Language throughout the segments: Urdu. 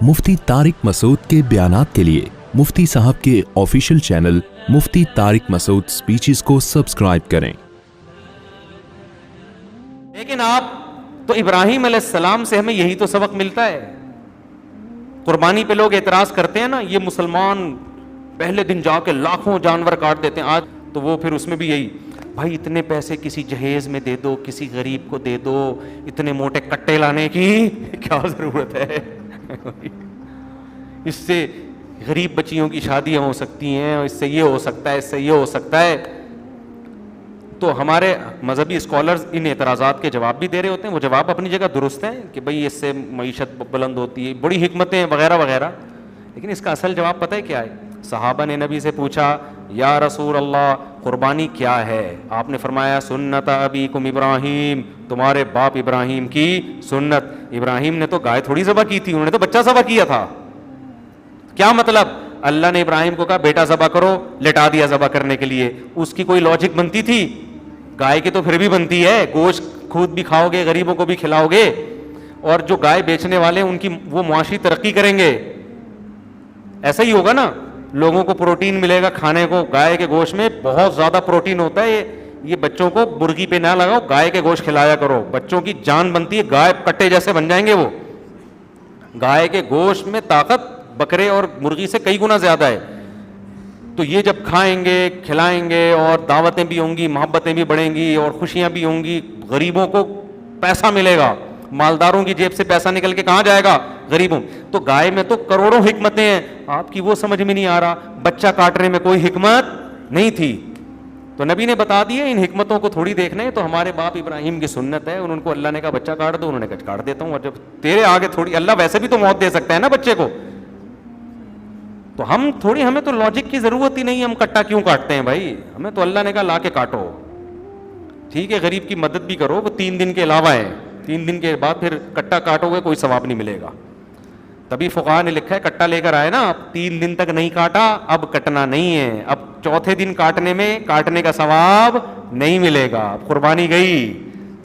مفتی طارق مسعود کے بیانات کے لیے مفتی صاحب کے آفیشیل چینل مفتی طارق مسعود سپیچز کو سبسکرائب کریں۔ لیکن آپ تو ابراہیم علیہ السلام سے ہمیں یہی تو سبق ملتا ہے۔ قربانی پہ لوگ اعتراض کرتے ہیں نا، یہ مسلمان پہلے دن جا کے لاکھوں جانور کاٹ دیتے ہیں، آج تو وہ پھر اس میں بھی یہی، بھائی اتنے پیسے کسی جہیز میں دے دو، کسی غریب کو دے دو، اتنے موٹے کٹے لانے کی کیا ضرورت ہے؟ اس سے غریب بچیوں کی شادیاں ہو سکتی ہیں، اس سے یہ ہو سکتا ہے، اس سے یہ ہو سکتا ہے۔ تو ہمارے مذہبی اسکالرز ان اعتراضات کے جواب بھی دے رہے ہوتے ہیں، وہ جواب اپنی جگہ درست ہیں کہ بھئی اس سے معیشت بلند ہوتی ہے، بڑی حکمتیں وغیرہ وغیرہ، لیکن اس کا اصل جواب پتہ ہے کیا ہے؟ صحابہ نے نبی سے پوچھا یا رسول اللہ قربانی کیا ہے؟ آپ نے فرمایا سنت ابیکم ابراہیم، تمہارے باپ ابراہیم کی سنت۔ ابراہیم نے تو گائے تھوڑی ذبح کی تھی، انہوں نے تو بچہ ذبح کیا تھا۔ کیا مطلب؟ اللہ نے ابراہیم کو کہا بیٹا ذبح کرو، لٹا دیا ذبح کرنے کے لیے۔ اس کی کوئی لاجک بنتی تھی؟ گائے کی تو پھر بھی بنتی ہے، گوشت خود بھی کھاؤ گے، غریبوں کو بھی کھلاؤ گے، اور جو گائے بیچنے والے ان کی وہ معاشی ترقی کریں گے۔ ایسا ہی ہوگا نا، لوگوں کو پروٹین ملے گا کھانے کو، گائے کے گوشت میں بہت زیادہ پروٹین ہوتا ہے، یہ بچوں کو مرغی پہ نہ لگاؤ، گائے کے گوشت کھلایا کرو، بچوں کی جان بنتی ہے، گائے کٹے جیسے بن جائیں گے وہ۔ گائے کے گوشت میں طاقت بکرے اور مرغی سے کئی گنا زیادہ ہے۔ تو یہ جب کھائیں گے، کھلائیں گے، اور دعوتیں بھی ہوں گی، محبتیں بھی بڑھیں گی، اور خوشیاں بھی ہوں گی، غریبوں کو پیسہ ملے گا، مالداروں کی جیب سے پیسہ نکل کے کہاں جائے گا؟ غریبوں۔ تو گائے میں تو کروڑوں حکمتیں ہیں، آپ کی وہ سمجھ میں نہیں آ رہا، بچہ کاٹنے میں کوئی حکمت نہیں تھی۔ تو نبی نے بتا دیا ان حکمتوں کو تھوڑی دیکھنا ہے، تو ہمارے باپ ابراہیم کی سنت ہے، ان کو اللہ نے کہا بچہ کاٹ دو، انہوں نے کہا کاٹ دیتا ہوں، اور جب تیرے آگے تھوڑی، اللہ ویسے بھی تو موت دے سکتا ہے نا بچے کو، تو ہم تھوڑی، ہمیں تو لاجک کی ضرورت ہی نہیں، ہم کٹا کیوں کاٹتے ہیں بھائی؟ ہمیں تو اللہ نے کہا لا کے کاٹو، ٹھیک ہے، غریب کی مدد بھی کرو، وہ 3 دن کے علاوہ ہے، 3 دن کے بعد پھر کٹا کاٹو گے کوئی ثواب نہیں ملے گا۔ تبھی فقہاء نے لکھا ہے کٹا لے کر آئے نا، اب 3 دن تک نہیں کاٹا، اب کٹنا نہیں ہے، اب چوتھے دن کاٹنے میں کاٹنے کا ثواب نہیں ملے گا، اب قربانی گئی،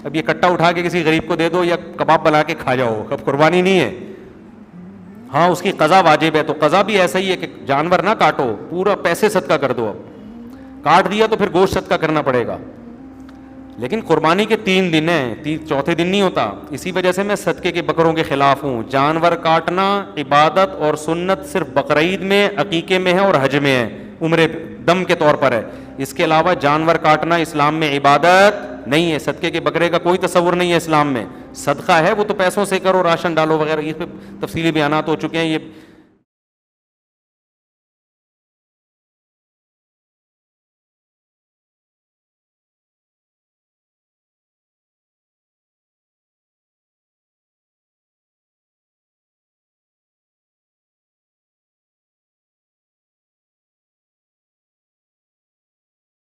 اب یہ کٹا اٹھا کے کسی غریب کو دے دو یا کباب بنا کے کھا جاؤ، اب قربانی نہیں ہے۔ ہاں اس کی قضا واجب ہے، تو قضا بھی ایسا ہی ہے کہ جانور نہ کاٹو، پورا پیسے صدقہ کر دو، اب کاٹ دیا تو پھر گوشت صدقہ کرنا پڑے گا، لیکن قربانی کے 3 دن ہیں، چوتھے دن نہیں ہوتا۔ اسی وجہ سے میں صدقے کے بکروں کے خلاف ہوں۔ جانور کاٹنا عبادت اور سنت صرف بقرعید میں، عقیقے میں ہے اور حج میں ہے، عمرے دم کے طور پر ہے، اس کے علاوہ جانور کاٹنا اسلام میں عبادت نہیں ہے۔ صدقے کے بکرے کا کوئی تصور نہیں ہے اسلام میں، صدقہ ہے وہ تو پیسوں سے کرو، راشن ڈالو وغیرہ، اس پہ تفصیلی بیانات ہو چکے ہیں، یہ